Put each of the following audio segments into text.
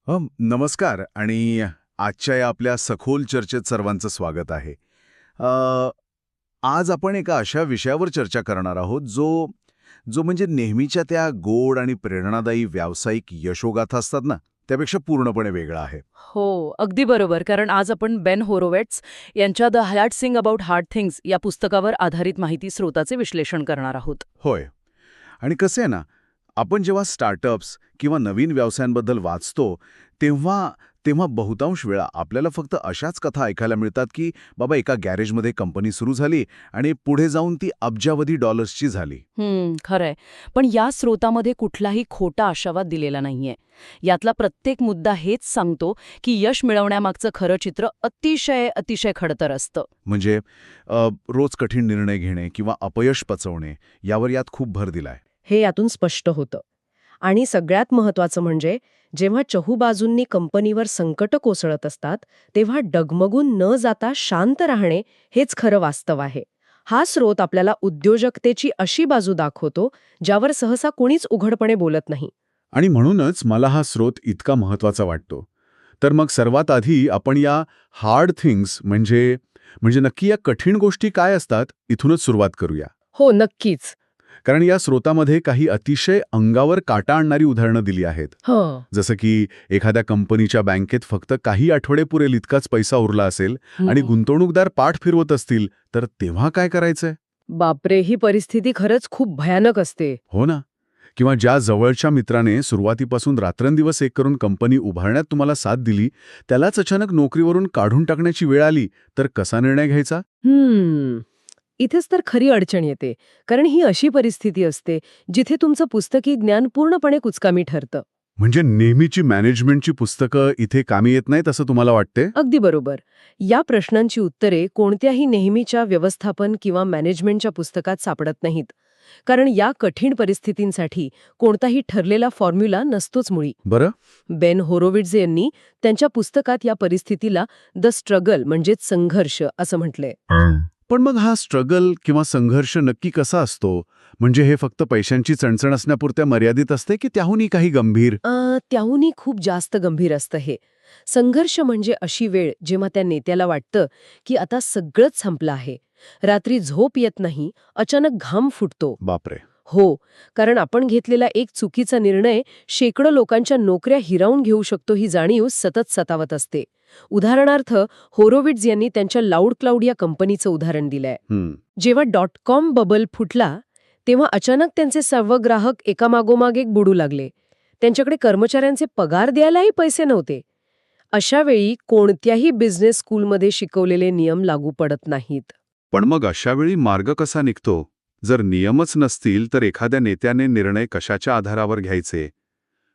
नमस्कार आणि आजच्या या आपल्या सखोल चर्चेत सर्वांचं स्वागत आहे. अ, आज आपण एका अशा विषयावर चर्चा करणार आहोत जो जो म्हणजे नेहमीच्या त्या गोड आणि प्रेरणादायी व्यावसायिक यशोगाथा असतात ना, त्यापेक्षा पूर्णपणे वेगळा आहे. हो, अगदी बरोबर. कारण आज आपण बेन होरोवेट्स यांच्या the hard thing about hard things या पुस्तकावर आधारित माहिती स्रोताचे विश्लेषण करणार आहोत. होय. आणि कसं आहे ना, आपण जेव्हा स्टार्टअप्स किंवा नवीन व्यवसायांबद्दल वाचतो, तेव्हा तेव्हा बहुतांश वेळा आपल्याला फक्त अशाच कथा ऐकायला मिळतात, की बाबा एका गॅरेजमध्ये कंपनी सुरू झाली आणि पुढे जाऊन ती अब्जावधी डॉलर्सची झाली. खरंय. पण या स्रोतामध्ये कुठलाही खोटा आशावाद दिलेला नाहीये. यातला प्रत्येक मुद्दा हेच सांगतो की यश मिळवण्यामागचं खरं चित्र अतिशय अतिशय खडतर असतं. म्हणजे रोज कठीण निर्णय घेणे किंवा अपयश पचवणे यावर यात खूप भर दिलाय. हे यातून स्पष्ट होतं. आणि सगळ्यात महत्त्वाचं म्हणजे जेव्हा चहूबाजूंनी कंपनीवर संकट कोसळत असतात तेव्हा डगमगून न जाता शांत राहणे हेच खरं वास्तव आहे. हा स्रोत आपल्याला उद्योजकतेची अशी बाजू दाखवतो ज्यावर सहसा कुणीच उघडपणे बोलत नाही. आणि म्हणूनच मला हा स्रोत इतका महत्वाचा वाटतो. तर मग सर्वात आधी आपण या हार्ड थिंग्स म्हणजे म्हणजे नक्की या कठीण गोष्टी काय असतात इथूनच सुरुवात करूया. हो, नक्कीच. कारण या स्रोतामध्ये काही अतिशय अंगावर काटा आणणारी उदाहरणं दिली आहेत. हं. जसं की एखाद्या कंपनीच्या बँकेत फक्त काही आठवडे पुरेल इतकाच पैसा उरला असेल आणि गुंतवणूकदार पाठ फिरवत असतील तर तेव्हा काय करायचंय? बापरे, ही परिस्थिती खरंच खूप भयानक असते. हो ना. किंवा ज्या जवळच्या मित्राने सुरुवातीपासून रात्रंदिवस एक करून कंपनी उभारण्यात तुम्हाला साथ दिली, त्यालाच अचानक नोकरीवरून काढून टाकण्याची वेळ आली तर कसा निर्णय घ्यायचा? इथेच तर खरी अडचण येते. कारण ही अशी परिस्थिती असते जिथे तुमचं पुस्तकी ज्ञान पूर्णपणे कुचकामी ठरतं. म्हणजे नेहमीची मॅनेजमेंटची पुस्तकं इथे कामी येत नाहीत असं तुम्हाला वाटते? अगदी बरोबर. या प्रश्नांची उत्तरे कोणत्याही नेहमीच्या व्यवस्थापन किंवा मॅनेजमेंटच्या पुस्तकात सापडत नाहीत. कारण या कठीण परिस्थितींसाठी कोणताही ठरलेला फॉर्म्युला नसतोच मुळी. बरं. बेन होरोविट्झ यांनी त्यांच्या पुस्तकात या परिस्थितीला द स्ट्रगल म्हणजेच संघर्ष असं म्हटलंय. पण मग हा स्ट्रगल किंवा संघर्ष नक्की कसा असतो? म्हणजे हे फक्त पैशांची चणचण असण्यापुरत्या मर्यादित असते की त्याहूनही काही गंभीर? त्याहूनही खूप जास्त गंभीर असतं हे. संघर्ष म्हणजे अशी वेळ जेव्हा त्या नेत्याला वाटतं की आता सगळंच संपलं आहे. रात्री झोप येत नाही, अचानक घाम फुटतो. बापरे. हो, कारण आपण घेतलेला एक चुकीचा निर्णय शेकडो लोकांच्या नोकऱ्या हिरावून घेऊ शकतो ही जाणीव सतत सतावत असते. उदाहरणार्थ होरोविट्झ यांनी त्यांच्या लाऊड क्लाउड या कंपनीचं उदाहरण दिलंय. जेव्हा .com बबल फुटला तेव्हा अचानक त्यांचे सर्व ग्राहक एकामागोमाग एक बुडू लागले. त्यांच्याकडे कर्मचाऱ्यांचे पगार द्यायलाही पैसे नव्हते. अशा वेळी कोणत्याही बिझनेस स्कूलमध्ये शिकवलेले नियम लागू पडत नाहीत. पण मग अशा वेळी मार्ग कसा निघतो? जर नियमच नसतील तर एखाद्या नेत्याने निर्णय कशाच्या आधारावर घ्यायचे?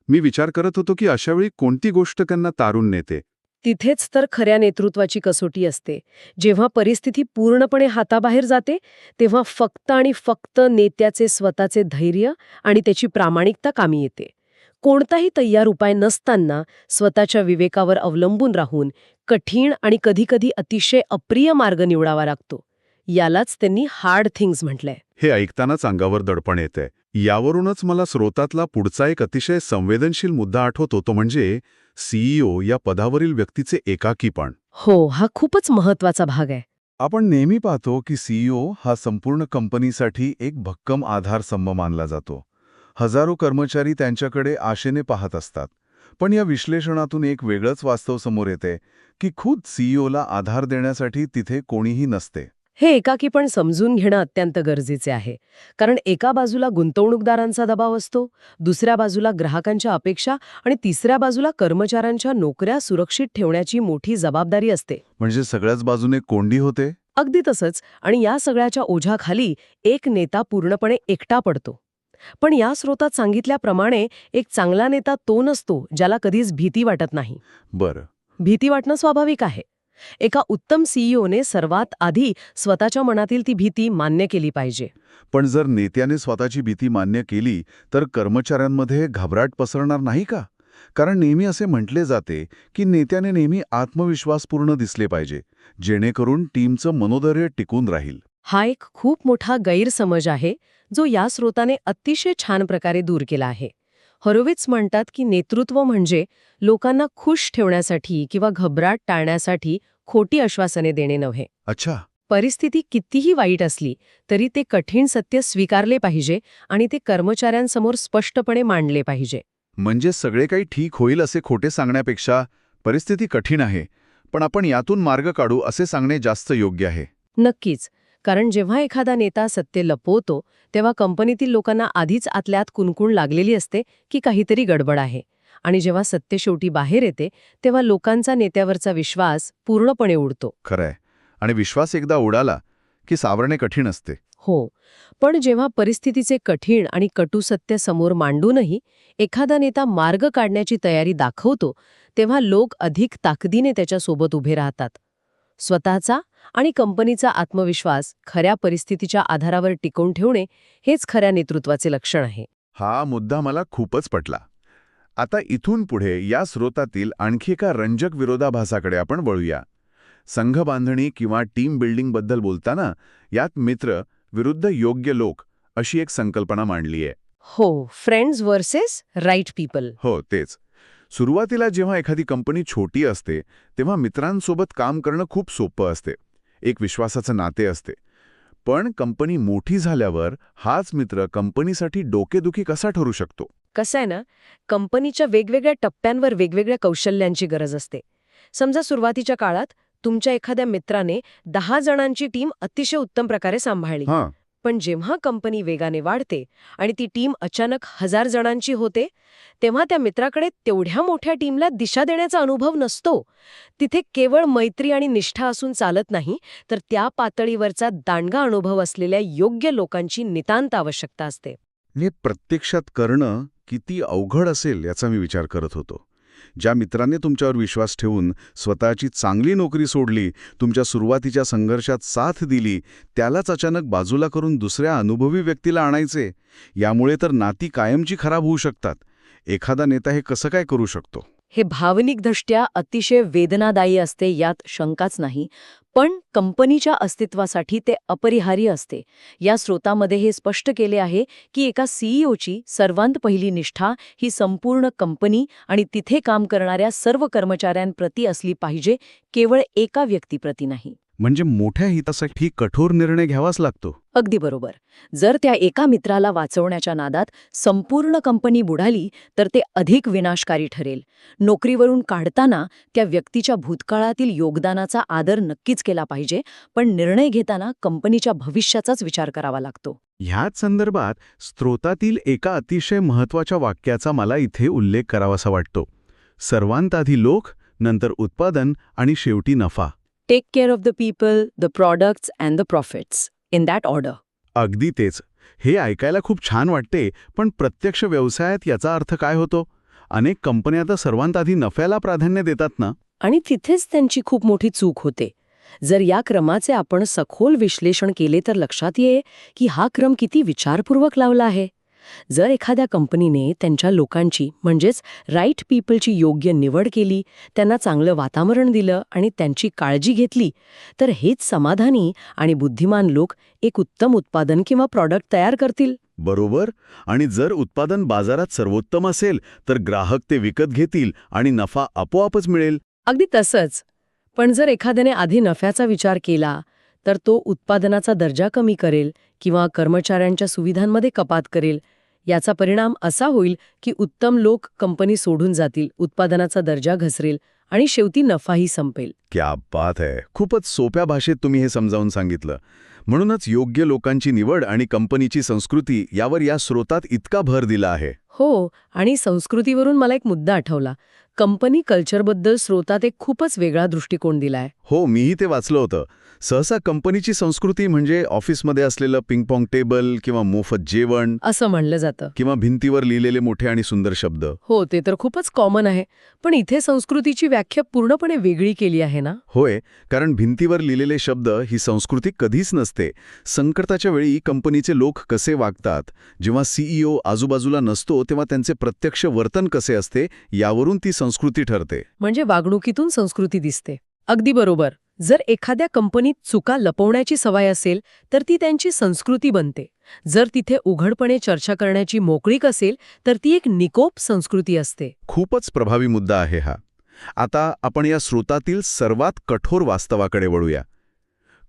मी विचार करत होतो की अशा वेळी कोणती गोष्ट त्यांना तारून नेते? तिथेच तर खऱ्या नेतृत्वाची कसोटी असते. जेव्हा परिस्थिती पूर्णपणे हाताबाहेर जाते तेव्हा फक्त आणि फक्त नेत्याचे स्वतःचे धैर्य आणि त्याची प्रामाणिकता कामी येते. कोणताही तय्यार उपाय नसताना स्वतःच्या विवेकावर अवलंबून राहून कठीण आणि कधीकधी अतिशय अप्रिय मार्ग निवडावा लागतो. यालाच त्यांनी हार्ड थिंग्स म्हटलंय. हे ऐकतानाच अंगावर दडपण येते. यावरूनच मला स्रोतातला पुढचा एक अतिशय संवेदनशील मुद्दा आठवतो, तो म्हणजे सीईओ या पदावरील व्यक्तीचे एकाकीपण. हो, हा खूपच महत्वाचा भाग आहे. आपण नेहमी पाहतो की सीईओ हा संपूर्ण कंपनीसाठी एक भक्कम आधारस्तंभ मानला जातो. हजारो कर्मचारी त्यांच्याकडे आशेने पाहत असतात. पण या विश्लेषणातून एक वेगळंच वास्तव समोर येते की खुद सीईओला आधार देण्यासाठी तिथे कोणीही नसते. हे एकाकीपण समजून घेणं अत्यंत गरजेचे आहे. कारण एका बाजूला गुंतवणूकदारांचा दबाव असतो, दुसऱ्या बाजूला ग्राहकांच्या अपेक्षा आणि तिसऱ्या बाजूला कर्मचाऱ्यांच्या नोकऱ्या सुरक्षित ठेवण्याची मोठी जबाबदारी असते. म्हणजे सगळ्याच बाजूने कोंडी होते. अगदी तसंच. आणि या सगळ्याच्या ओझ्याखाली एक नेता पूर्णपणे एकटा पडतो. पण या स्रोतात सांगितल्याप्रमाणे एक चांगला नेता तो नसतो ज्याला कधीच भीती वाटत नाही. बरं. भीती वाटणं स्वाभाविक आहे. एका उत्तम सीईओने सर्वात आधी स्वतःच्या मनातील ती भीती मान्य केली पाहिजे. पण जर नेत्याने स्वतःची भीती मान्य केली तर कर्मचाऱ्यांमध्ये घबराट पसरणार नाही का? कारण नेहमी असे म्हटले जाते की नेत्याने नेहमी आत्मविश्वासपूर्ण दिसले पाहिजे, जेणेकरून टीमचं मनोधैर्य टिकून राहील. हा एक खूप मोठा गैरसमज आहे जो या स्रोताने अतिशय छान प्रकारे दूर केला आहे. हॉरोविट्झ म्हणतात की नेतृत्व म्हणजे लोकांना खुश ठेवण्यासाठी किंवा घबराट टाळण्यासाठी खोटी आश्वासने देणे नव्हे. अच्छा. परिस्थिती कितीही वाईट असली तरी ते कठीण सत्य स्वीकारले पाहिजे आणि ते कर्मचाऱ्यांसमोर स्पष्टपणे मांडले पाहिजे. म्हणजे सगळे काही ठीक होईल असे खोटे सांगण्यापेक्षा परिस्थिती कठीण आहे, पण आपण यातून मार्ग काढू असे सांगणे जास्त योग्य आहे. नक्कीच. कारण जेव्हा एखादा नेता सत्य लपवतो तेव्हा कंपनीतील लोकांना आधीच आतल्यात कुणकुण लागलेली असते की काहीतरी गडबड आहे. आणि जेव्हा सत्य शेवटी बाहेर येते तेव्हा लोकांचा नेत्यावरचा विश्वास पूर्णपणे उडतो. खरंय. आणि विश्वास एकदा उडाला की सावरणे कठीण असते. हो, पण जेव्हा परिस्थितीचे कठीण आणि कटू सत्य समोर मांडूनही एखादा नेता मार्ग काढण्याची तयारी दाखवतो तेव्हा लोक अधिक ताकदीने त्याच्यासोबत उभे राहतात. स्वतःचा आणि कंपनीचा आत्मविश्वास खऱ्या परिस्थितीच्या आधारावर टिकवून ठेवणे हेच खऱ्या नेतृत्वाचे लक्षण आहे. हा मुद्दा मला खूपच पटला. आता इथून पुढे या स्रोतातील आणखी एका रंजक विरोधाभासाकडे आपण वळूया. संघबांधणी किंवा टीम बिल्डिंगबद्दल बोलताना यात मित्र विरुद्ध योग्य लोक अशी एक संकल्पना मांडली आहे. हो, फ्रेंड्स वर्सेस राईट पीपल. हो, तेच. सुरुवातीला जेव्हा एखादी कंपनी छोटी असते तेव्हा मित्रांसोबत काम करणं खूप सोपं असते. एक विश्वासाचं नाते असते. पण कंपनी मोठी झाल्यावर हाच मित्र कंपनीसाठी डोकेदुखी कसा ठरू शकतो? कसं आहे ना, कंपनीच्या वेगवेगळ्या टप्प्यांवर वेगवेगळ्या कौशल्यांची गरज असते. समजा सुरुवातीच्या काळात तुमच्या एखाद्या मित्राने 10 जणांची टीम अतिशय उत्तम प्रकारे सांभाळली. हां, पण जेव्हा कंपनी वेगाने वाढते आणि ती टीम अचानक 1000 जणांची होते तेव्हा त्या मित्राकडे तेवढ्या मोठ्या टीमला दिशा देण्याचा अनुभव नसतो. तिथे केवळ मैत्री आणि निष्ठा असून चालत नाही, तर त्या पातळीवरचा दांडगा अनुभव असलेल्या योग्य लोकांची नितांत आवश्यकता असते. हे प्रत्यक्षात करणं किती अवघड असेल याचा मी विचार करत होतो. ज्या मित्राने तुमच्यावर विश्वास ठेवून स्वतःची चांगली नोकरी सोडली, तुमच्या सुरुवातीच्या संघर्षात साथ दिली, त्यालाच अचानक बाजूला करून दुसऱ्या अनुभवी व्यक्तीला आणायचे, यामुळे तर नाती कायमची खराब होऊ शकतात. एखादा नेता हे कसं काय करू शकतो? हे भावनिकदृष्ट्या अतिशय वेदनादायी असते, यात शंकाच नाही. पण कंपनीच्या अस्तित्वासाठी ते अपरिहार्य असते. या स्रोतामध्ये हे स्पष्ट केले आहे की एका सीईओची सर्वांत पहिली निष्ठा ही संपूर्ण कंपनी आणि तिथे काम करणाऱ्या सर्व कर्मचाऱ्यांप्रती असली पाहिजे, केवळ एका व्यक्तीप्रती नाही. म्हणजे मोठ्या हितासाठी कठोर निर्णय घ्यावाच लागतो. अगदी बरोबर. जर त्या एका मित्राला वाचवण्याच्या नादात संपूर्ण कंपनी बुडाली तर ते अधिक विनाशकारी ठरेल. नोकरीवरून काढताना त्या व्यक्तीच्या भूतकाळातील योगदानाचा आदर नक्कीच केला पाहिजे, पण निर्णय घेताना कंपनीच्या भविष्याचाच विचार करावा लागतो. ह्याच संदर्भात स्रोतातील एका अतिशय महत्त्वाच्या वाक्याचा मला इथे उल्लेख करावासा वाटतो. सर्वांत आधी लोक, नंतर उत्पादन आणि शेवटी नफा. Take care of the people, the products and the profits, in that order. अगदी तेच. हे ऐकायला खूप छान वाटते, पण प्रत्यक्ष व्यवसायात याचा अर्थ काय होतो? अनेक कंपन्या तर सर्वांत आधी नफ्याला प्राधान्य देतात ना? आणि तिथेच त्यांची खूप मोठी चूक होते. जर या क्रमाचे आपण सखोल विश्लेषण केले तर लक्षात येईल की हा क्रम किती विचारपूर्वक लावला आहे. जर एखाद्या कंपनीने त्यांच्या लोकांची म्हणजेच राईट पीपलची योग्य निवड केली, त्यांना चांगलं वातावरण दिलं आणि त्यांची काळजी घेतली, तर हेच समाधानी आणि बुद्धिमान लोक एक उत्तम उत्पादन किंवा प्रॉडक्ट तयार करतील. बरोबर. आणि जर उत्पादन बाजारात सर्वोत्तम असेल तर ग्राहक ते विकत घेतील आणि नफा आपोआपच मिळेल. अगदी तसंच. पण जर एखाद्याने आधी नफ्याचा विचार केला तर तो उत्पादनाचा दर्जा कमी करेल किंवा कर्मचाऱ्यांच्या सुविधांमध्ये कपात करेल. याचा परिणाम असा होईल की उत्तम लोक कंपनी सोडून जातील, उत्पादनाचा दर्जा घसरेल आणि शेवटी नफाही संपेल. क्या बात है. खूपच सोप्या भाषेत तुम्ही हे समजावून सांगितलं. म्हणूनच योग्य लोकांची निवड आणि कंपनीची संस्कृती यावर या स्रोतात इतका भर दिला आहे. हो, आणि संस्कृतीवरून मला एक मुद्दा आठवला. कंपनी कल्चरबद्दल स्रोतात एक खूपच वेगळा दृष्टिकोन दिलाय. हो, मीही ते वाचलं होतं. सहसा कंपनीची संस्कृती म्हणजे ऑफिसमध्ये असलेलं पिंगपॉंग टेबल किंवा मोफत जेवण असं म्हणलं जातं. किंवा भिंतीवर लिहिलेले मोठे आणि सुंदर शब्द. हो, ते तर खूपच कॉमन आहे. पण इथे संस्कृतीची व्याख्या पूर्णपणे वेगळी केली आहे ना? होय, कारण भिंतीवर लिहिलेले शब्द ही संस्कृती कधीच नसते. संकटाच्या वेळी कंपनीचे लोक कसे वागतात, जेव्हा सीईओ आजूबाजूला नसतो तेव्हा त्यांचे प्रत्यक्ष वर्तन कसे असते, यावरून ती संस्कृती ठरते. म्हणजे वागणुकीतून संस्कृती दिसते. अगदी बरोबर. जर एखाद्या कंपनीत चुका लपवण्याची सवय असेल तर ती त्यांची संस्कृती बनते. जर तिथे उघडपणे चर्चा करण्याची मोकळीक असेल तर ती एक निकोप संस्कृती असते. खूपच प्रभावी मुद्दा आहे हा. आता आपण या स्रोतातील सर्वात कठोर वास्तवाकडे वळूया.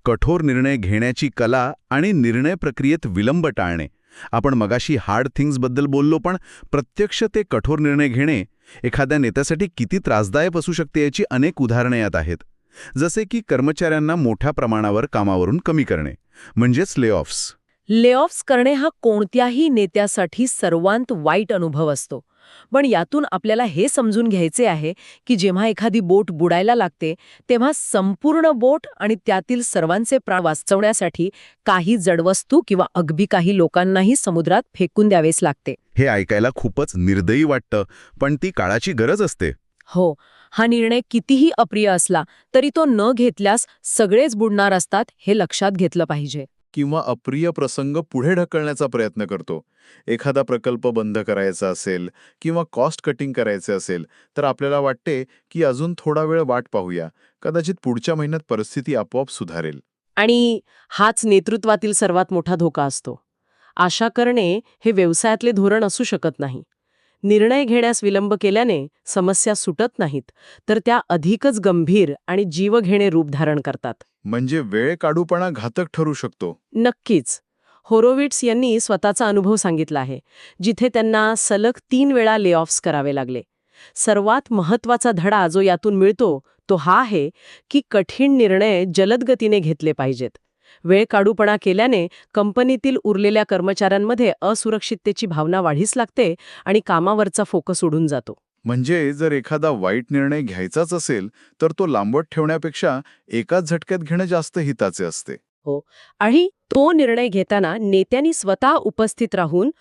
कठोर निर्णय घेण्याची कला आणि निर्णय प्रक्रियेत विलंब टाळणे. आपण मगाशी हार्ड थिंग्सबद्दल बोललो, पण प्रत्यक्ष ते कठोर निर्णय घेणे एखाद्या नेत्यासाठी किती त्रासदायक असू शकते याची अनेक उदाहरणे यात आहेत. जसे की कर्मचाऱ्यांना मोठ्या प्रमाणावर कामावरून कमी करणे, म्हणजेच लेऑफ्स. लेऑफ्स करणे हा कोणत्याही नेत्यासाठी सर्वांत वाईट अनुभव असतो. पण यातून आपल्याला हे समजून घ्यायचे आहे की जेव्हा एखादी बोट बुडायला लागते तेव्हा संपूर्ण बोट आणि त्यातील सर्वांचे प्राण वाचवण्यासाठी काही जडवस्तू किंवा अगदी काही लोकांनाही समुद्रात फेकून द्यावेच लागते. हे ऐकायला खूपच निर्दयी वाटतं, पण ती काळाची गरज असते. हो, हा निर्णय कितीही अप्रिय असला तरी तो न घेतल्यास सगळेच बुडणार असतात हे लक्षात घेतलं पाहिजे. किंवा अप्रिय प्रसंग पुढे ढकलण्याचा प्रयत्न करतो. एखादा प्रकल्प बंद करायचा असेल किंवा कॉस्ट कटिंग करायचे असेल तर आपल्याला वाटते की अजून थोडा वेळ वाट पाहूया, कदाचित पुढच्या महिन्यात परिस्थिती आपोआप सुधारेल. आणि हाच नेतृत्वातील सर्वात मोठा धोका असतो. आशा करणे हे व्यवसायातले धोरण असू शकत नाही. निर्णय घेण्यास विलंब केल्याने समस्या सुटत नाहीत, तर त्या अधिकच गंभीर आणि जीवघेणे रूप धारण करतात. म्हणजे वेळ काढूपणा घातक ठरू शकतो. नक्कीच. होरोविट्स यांनी स्वतःचा अनुभव सांगितला आहे, जिथे त्यांना सलग 3 वेळा लेऑफ्स करावे लागले. सर्वात महत्त्वाचा धडा जो यातून मिळतो तो हा आहे की कठीण निर्णय जलद गतीने घेतले पाहिजेत. वेळ काढूपणा केल्याने कंपनीतील उरलेल्या कर्मचाऱ्यांमध्ये असुरक्षिततेची भावना वाढीस लागते आणि कामावरचा फोकस उडून जातो. म्हणजे जर एखादा वाईट निर्णय घ्यायचाच असेल तर तो लांबट ठेवण्यापेक्षा एकाच झटक्यात घेणं जास्त हिताचे असते. आणि तो निर्णय घेताना नेत्यांनी स्वतः उपस्थित राहून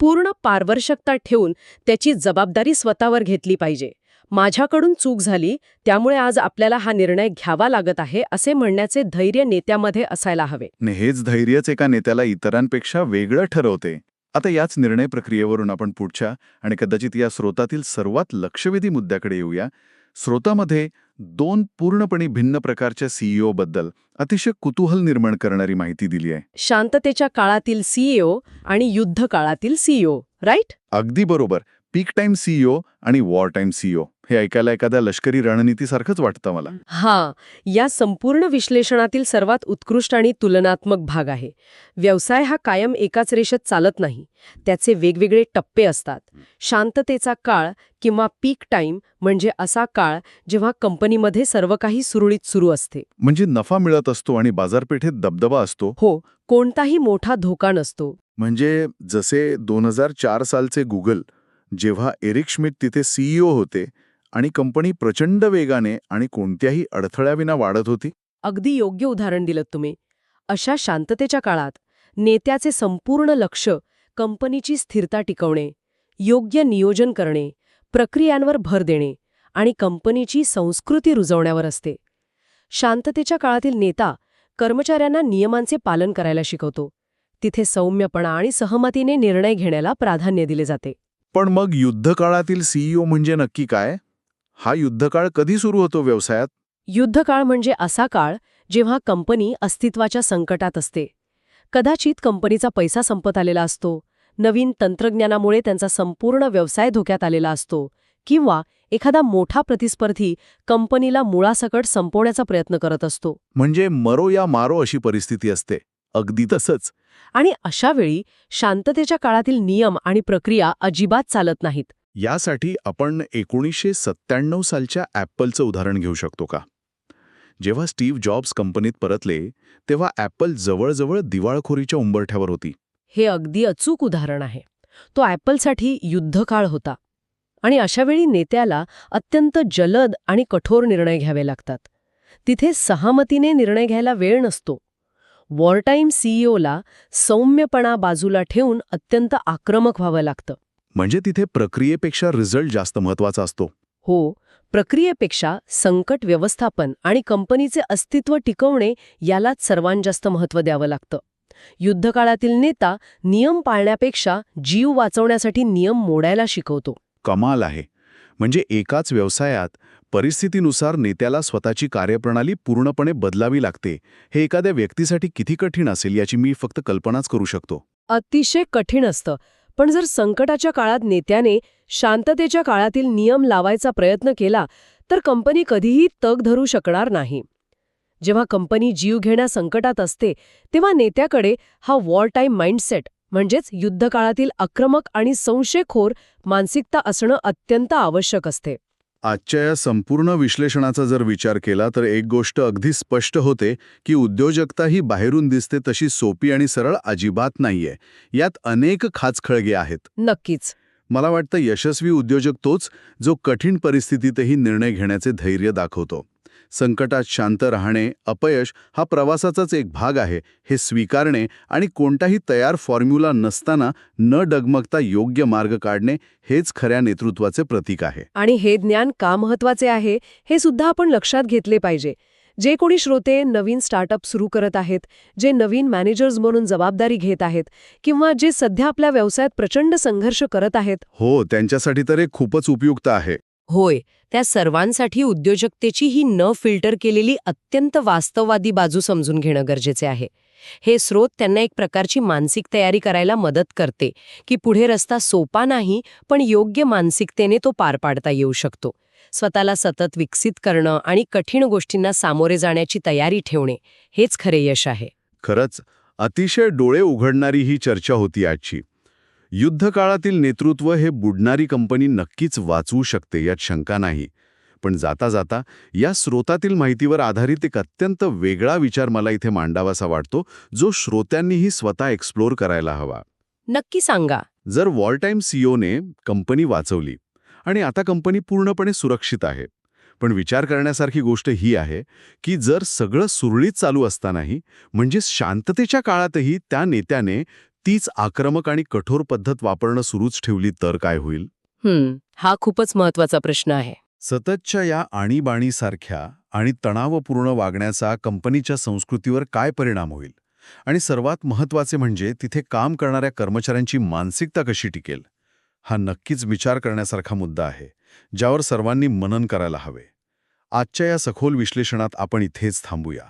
पूर्ण पारदर्शकता ठेवून त्याची जबाबदारी स्वतःवर घेतली पाहिजे. माझ्याकडून चूक झाली, त्यामुळे आज आपल्याला हा निर्णय घ्यावा लागत आहे असे म्हणण्याचे धैर्य नेत्यामध्ये असायला हवे. आणि हेच धैर्यच एका नेत्याला इतरांपेक्षा वेगळं ठरवते. आता याच निर्णय प्रक्रियेवरून आपण पुढच्या आणि कदाचित या स्रोतातील सर्वात लक्षवेधी मुद्द्याकडे येऊया. स्रोतामध्ये 2 पूर्णपणे भिन्न प्रकारच्या सीईओ बद्दल अतिशय कुतूहल निर्माण करणारी माहिती दिली आहे. शांततेच्या काळातील सीईओ आणि युद्ध काळातील सीईओ, राईट? अगदी बरोबर. पीक टाइम सीईओ आणि वॉर टाइम सीईओ हे ऐकायला एखाद्या लष्करी रणनीतीसारखंच वाटतं मला. हा, या संपूर्ण विश्लेषणातील सर्वात उत्कृष्ट आणि तुलनात्मक भाग आहे. व्यवसाय हा कायम एकाच रेषेत चालत नाही. त्याचे वेगवेगळे टप्पे असतात. शांततेचा काळ किंवा पीक टाइम म्हणजे असा काळ जेव्हा कंपनीमध्ये सर्व काही सुरळीत सुरू असते. म्हणजे नफा मिळत असतो आणि बाजारपेठेत दबदबा असतो. हो, कोणताही मोठा धोका नसतो. म्हणजे जसे 2004 सालचे गुगल, जेव्हा एरिक श्मिट तिथे सीईओ होते आणि कंपनी प्रचंड वेगाने आणि कोणत्याही अडथळ्याविना वाढत होती. अगदी योग्य उदाहरण दिलं तुम्ही. अशा शांततेच्या काळात नेत्याचे संपूर्ण लक्ष कंपनीची स्थिरता टिकवणे, योग्य नियोजन करणे, प्रक्रियांवर भर देणे आणि कंपनीची संस्कृती रुजवण्यावर असते. शांततेच्या काळातील नेता कर्मचाऱ्यांना नियमांचे पालन करायला शिकवतो. तिथे सौम्यपणा आणि सहमतीने निर्णय घेण्याला प्राधान्य दिले जाते. पण मग युद्धकाळातील सीईओ म्हणजे नक्की काय? हा युद्धकाळ कधी सुरू होतो व्यवसायात? युद्धकाळ म्हणजे असा काळ जेव्हा कंपनी अस्तित्वाच्या संकटात असते. कदाचित कंपनीचा पैसा संपत आलेला असतो, नवीन तंत्रज्ञानामुळे त्यांचा संपूर्ण व्यवसाय धोक्यात आलेला असतो, किंवा एखादा मोठा प्रतिस्पर्धी कंपनीला मुळासकट संपवण्याचा प्रयत्न करत असतो. म्हणजे मरो या मारो अशी परिस्थिती असते. अगदी तसंच. आणि अशा वेळी शांततेच्या काळातील नियम आणि प्रक्रिया अजिबात चालत नाहीत. यासाठी आपण 1997 सालच्या ॲपलचं उदाहरण घेऊ शकतो का? जेव्हा स्टीव्ह जॉब्स कंपनीत परतले तेव्हा ॲपल जवळजवळ दिवाळखोरीच्या उंबरठ्यावर होती. हे अगदी अचूक उदाहरण आहे. तो ॲपलसाठी युद्धकाळ होता. आणि अशावेळी नेत्याला अत्यंत जलद आणि कठोर निर्णय घ्यावे लागतात. तिथे सहमतीने निर्णय घ्यायला वेळ नसतो. वॉरटाईम सीईओला सौम्यपणा बाजूला ठेवून अत्यंत आक्रमक व्हावं लागतं. म्हणजे तिथे प्रक्रियेपेक्षा रिझल्ट जास्त महत्वाचा असतो. हो, प्रक्रियेपेक्षा संकट व्यवस्थापन आणि कंपनीचे अस्तित्व टिकवणे यालाच सर्वांत जास्त महत्त्व द्यावं लागतं. युद्धकाळातील नेता नियम पाळण्यापेक्षा जीव वाचवण्यासाठी नियम मोडायला शिकवतो. कमाल आहे. म्हणजे एकाच व्यवसायात परिस्थितीनुसार नेत्याला स्वतःची कार्यप्रणाली पूर्णपणे बदलावी लागते. हे एखाद्या व्यक्तीसाठी किती कठीण असेल याची मी फक्त कल्पनाच करू शकतो. अतिशय कठीण असतं. पण जर संकटाच्या काळात नेत्याने शांततेच्या काळातील नियम लावायचा प्रयत्न केला तर कंपनी कधीही तग धरू शकणार नाही. जेव्हा कंपनी जीवघेण्या संकटात असते तेव्हा नेत्याकडे हा वॉर टाईम माइंडसेट म्हणजेच युद्धकाळातील आक्रमक आणि संशयखोर मानसिकता असणं अत्यंत आवश्यक असते. आजच्या या संपूर्ण विश्लेषणाचा जर विचार केला तर एक गोष्ट अगदी स्पष्ट होते की उद्योजकता ही बाहेरून दिसते तशी सोपी आणि सरळ अजिबात नाहीये. यात अनेक खाचखळगे आहेत. नक्कीच. मला वाटतं यशस्वी उद्योजक तोच जो कठीण परिस्थितीतही निर्णय घेण्याचे धैर्य दाखवतो. संकटात शांत राहणे, अपयश हा प्रवासाचाच एक भाग आहे हे स्वीकारणे आणि कोणताही तयार फॉर्म्युला नसताना न डगमगता योग्य मार्ग काढणे हेच खऱ्या नेतृत्वाचे प्रतीक आहे. आणि हे ज्ञान का महत्वाचे आहे हे सुद्धा आपण लक्षात घेतले पाहिजे. जे कोणी श्रोते नवीन स्टार्टअप सुरू करत आहेत, जे नवीन मॅनेजर्स म्हणून जबाबदारी घेत आहेत किंवा जे सध्या आपल्या व्यवसायात प्रचंड संघर्ष करत आहेत, हो, त्यांच्यासाठी तर हे खूपच उपयुक्त आहे. होय, त्या सर्वांसाठी उद्योजकतेची ही न फिल्टर केलेली अत्यंत वास्तववादी बाजू समजून घेणं गरजेचे आहे. हे स्रोत त्यांना एक प्रकारची मानसिक तयारी करायला मदत करते की पुढे रस्ता सोपा नाही, पण योग्य मानसिकतेने तो पार पाडता येऊ शकतो. स्वतःला सतत विकसित करणं आणि कठीण गोष्टींना सामोरे जाण्याची तयारी ठेवणे हेच खरे यश आहे. खरंच अतिशय डोळे उघडणारी ही चर्चा होती आजची. युद्धकाळातील नेतृत्व हे बुडणारी कंपनी नक्कीच वाचवू शकते, यात शंका नाही. पण जाता जाता या स्रोतातील माहितीवर आधारित एक अत्यंत वेगळा विचार मला इथे मांडावासा वाटतो, जो श्रोत्यांनीही स्वतः एक्सप्लोर करायला हवा. नक्की सांगा. जर वॉर टाईम सीईओने कंपनी वाचवली आणि आता कंपनी पूर्णपणे सुरक्षित आहे, पण विचार करण्यासारखी गोष्ट ही आहे की जर सगळं सुरळीत चालू असतानाही, म्हणजे शांततेच्या काळातही त्या नेत्याने तीच आक्रमक आणि कठोर पद्धत वापरणं सुरूच ठेवली तर काय होईल? हा खूपच महत्वाचा प्रश्न आहे. सततच्या या आणीबाणीसारख्या आणि तणावपूर्ण वागण्याचा कंपनीच्या संस्कृतीवर काय परिणाम होईल? आणि सर्वात महत्त्वाचे म्हणजे तिथे काम करणाऱ्या कर्मचाऱ्यांची मानसिकता कशी टिकेल? हा नक्कीच विचार करण्यासारखा मुद्दा आहे, ज्यावर सर्वांनी मनन करायला हवे. आजच्या या सखोल विश्लेषणात आपण इथेच थांबूया.